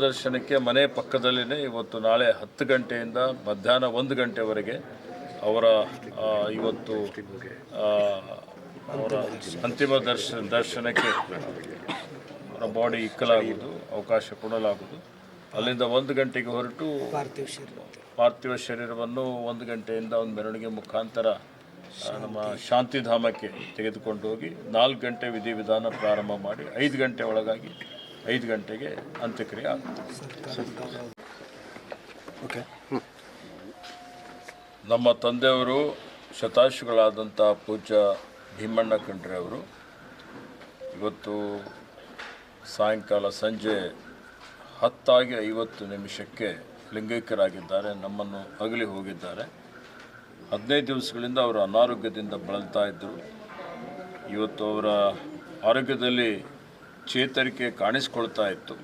ದರ್ಶನಕ್ಕೆ ಮನೆ ಪಕ್ಕದಲ್ಲೇ ಇವತ್ತು ನಾಳೆ 10 ಗಂಟೆಯಿಂದ ಮಧ್ಯಾಹ್ನ 1 ಗಂಟೆವರೆಗೆ ಅವರ ಇವತ್ತು ಅವರ ಅಂತಿಮ ದರ್ಶನಕ್ಕೆ ಅವರ ಬಾಡಿ ಇಕ್ಕಲಾಗುವುದು, ಅವಕಾಶ ಕೊಡಲಾಗುವುದು. ಅಲ್ಲಿಂದ 1 ಗಂಟೆಗೆ ಹೊರಟು ಪಾರ್ಥಿವ ಶರೀರವನ್ನು 1 ಗಂಟೆಯಿಂದ ಒಂದು ಮೆರವಣಿಗೆ ಮುಖಾಂತರ ನಮ್ಮ ಶಾಂತಿಧಾಮಕ್ಕೆ ತೆಗೆದುಕೊಂಡು ಹೋಗಿ 4 ಗಂಟೆ ವಿಧಿವಿಧಾನ ಪ್ರಾರಂಭ ಮಾಡಿ 5 ಗಂಟೆ ಒಳಗಾಗಿ 5 ಗಂಟೆಗೆ ಅಂತ್ಯಕ್ರಿಯೆ ಆಗುತ್ತೆ. ನಮ್ಮ ತಂದೆಯವರು ಶತಾಯುಷಿಗಳಾದಂಥ ಪೂಜ್ಯ ಭೀಮಣ್ಣ ಖಂಡ್ರೆ ಅವರು ಇವತ್ತು ಸಾಯಂಕಾಲ ಸಂಜೆ 10:50 ಲಿಂಗೈಕ್ಯರಾಗಿದ್ದಾರೆ. ನಮ್ಮನ್ನು ಅಗಲಿ ಹೋಗಿದ್ದಾರೆ. 15 ದಿವಸಗಳಿಂದ ಅವರು ಅನಾರೋಗ್ಯದಿಂದ ಬಳಲ್ತಾ ಇದ್ದರು. ಇವತ್ತು ಅವರ ಆರೋಗ್ಯದಲ್ಲಿ ಚೇತರಿಕೆ ಕಾಣಿಸ್ಕೊಳ್ತಾ ಇತ್ತು.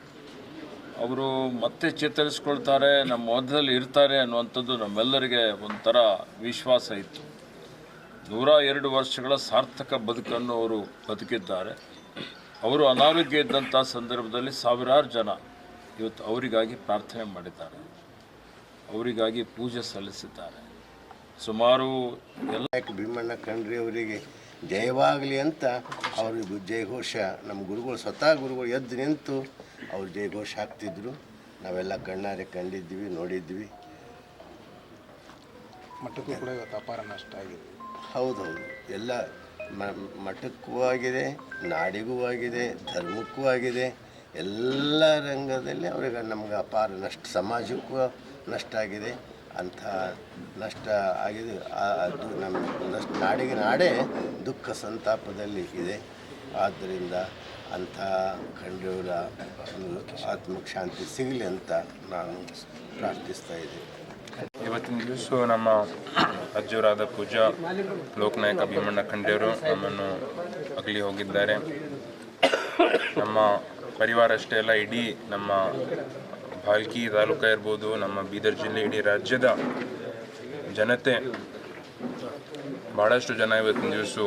ಅವರು ಮತ್ತೆ ಚೇತರಿಸ್ಕೊಳ್ತಾರೆ, ನಮ್ಮ ಮಧ್ಯದಲ್ಲಿ ಇರ್ತಾರೆ ಅನ್ನುವಂಥದ್ದು ನಮ್ಮೆಲ್ಲರಿಗೆ ಒಂಥರ ವಿಶ್ವಾಸ ಇತ್ತು. 102 ವರ್ಷಗಳ ಸಾರ್ಥಕ ಬದುಕನ್ನು ಅವರು ಬದುಕಿದ್ದಾರೆ. ಅವರು ಅನಾರೋಗ್ಯ ಇದ್ದಂಥ ಸಂದರ್ಭದಲ್ಲಿ ಸಾವಿರಾರು ಜನ ಇವತ್ತು ಅವರಿಗಾಗಿ ಪ್ರಾರ್ಥನೆ ಮಾಡಿದ್ದಾರೆ, ಅವರಿಗಾಗಿ ಪೂಜೆ ಸಲ್ಲಿಸಿದ್ದಾರೆ. ಸುಮಾರು ಎಲ್ಲ ಭೀಮಣ್ಣ ಖಂಡ್ರೆ ಅವರಿಗೆ ಜಯವಾಗಲಿ ಅಂತ ಅವರು ಜಯಘೋಷ, ನಮ್ಮ ಗುರುಗಳು ಸ್ವತಃ ಗುರುಗಳು ಎದ್ದು ನಿಂತು ಅವ್ರು ಜಯಘೋಷ ಹಾಕ್ತಿದ್ರು. ನಾವೆಲ್ಲ ಕಣ್ಣಾರೆ ಕಂಡಿದ್ವಿ, ನೋಡಿದ್ವಿ. ಮಠಕ್ಕೂ ಕೂಡ ಇವತ್ತು ಅಪಾರ ನಷ್ಟ ಆಗಿದೆ. ಹೌದೌದು, ಎಲ್ಲ ಮಠಕ್ಕೂ ಆಗಿದೆ, ನಾಡಿಗೂ ಆಗಿದೆ, ಧರ್ಮಕ್ಕೂ ಆಗಿದೆ. ಎಲ್ಲ ರಂಗದಲ್ಲಿ ಅವರಿಗೆ ನಮ್ಗೆ ಅಪಾರ ನಷ್ಟ, ಸಮಾಜಕ್ಕೂ ನಷ್ಟ ಆಗಿದೆ. ಅಂಥ ನಷ್ಟ ಆಗಿದೆ. ಅದು ನಮ್ಮ ನಾಡಿಗೆ ನಾಡೇ ದುಃಖ ಸಂತಾಪದಲ್ಲಿ ಇದೆ. ಆದ್ದರಿಂದ ಅಂಥ ಖಂಡ್ರೆಯವರ ಆತ್ಮಕ್ಕೆ ಶಾಂತಿ ಸಿಗಲಿ ಅಂತ ನಾನು ಪ್ರಾರ್ಥಿಸ್ತಾ ಇದ್ದೀನಿ. ಇವತ್ತಿನ ದಿವಸ ನಮ್ಮ ಅಜ್ಜವರಾದ ಪೂಜಾ ಲೋಕನಾಯಕ ಭೀಮಣ್ಣ ಖಂಡ್ರೆಯವರು ನಮ್ಮನ್ನು ಅಗಲಿ ಹೋಗಿದ್ದಾರೆ. ನಮ್ಮ ಪರಿವಾರ ಅಷ್ಟೇ ಅಲ್ಲ, ಇಡೀ ನಮ್ಮ ಭಾಲ್ಕಿ ತಾಲೂಕು ಇರ್ಬೋದು, ನಮ್ಮ ಬೀದರ್ ಜಿಲ್ಲೆ, ಇಡೀ ರಾಜ್ಯದ ಜನತೆ, ಭಾಳಷ್ಟು ಜನ ಇವತ್ತಿನ ದಿವಸ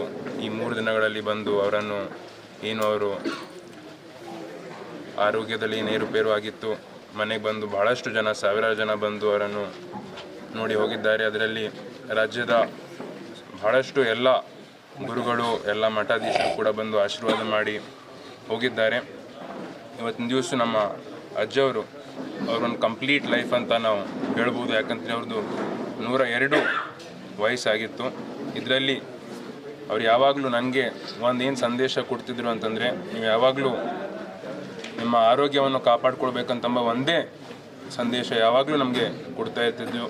ಈ 3 ದಿನಗಳಲ್ಲಿ ಬಂದು ಅವರನ್ನು ಅವರು ಆರೋಗ್ಯದಲ್ಲಿ ಏರುಪೇರು ಆಗಿತ್ತು, ಮನೆಗೆ ಬಂದು ಭಾಳಷ್ಟು ಜನ, ಸಾವಿರಾರು ಜನ ಬಂದು ಅವರನ್ನು ನೋಡಿ ಹೋಗಿದ್ದಾರೆ. ಅದರಲ್ಲಿ ರಾಜ್ಯದ ಭಾಳಷ್ಟು ಎಲ್ಲ ಗುರುಗಳು, ಎಲ್ಲ ಮಠಾಧೀಶರು ಕೂಡ ಬಂದು ಆಶೀರ್ವಾದ ಮಾಡಿ ಹೋಗಿದ್ದಾರೆ. ಇವತ್ತಿನ ದಿವಸ ನಮ್ಮ ಅಜ್ಜವರು ಅವ್ರೊಂದು ಕಂಪ್ಲೀಟ್ ಲೈಫ್ ಅಂತ ನಾವು ಹೇಳ್ಬೋದು. ಯಾಕಂದರೆ ಅವ್ರದ್ದು 102 ವಯಸ್ಸಾಗಿತ್ತು. ಇದರಲ್ಲಿ ಅವ್ರು ಯಾವಾಗಲೂ ನನಗೆ ಒಂದೇನು ಸಂದೇಶ ಕೊಡ್ತಿದ್ರು ಅಂತಂದರೆ, ನೀವು ಯಾವಾಗಲೂ ನಿಮ್ಮ ಆರೋಗ್ಯವನ್ನು ಕಾಪಾಡ್ಕೊಳ್ಬೇಕಂತಂಬ ಒಂದೇ ಸಂದೇಶ ಯಾವಾಗಲೂ ನಮಗೆ ಕೊಡ್ತಾ ಇರ್ತಿದ್ವು.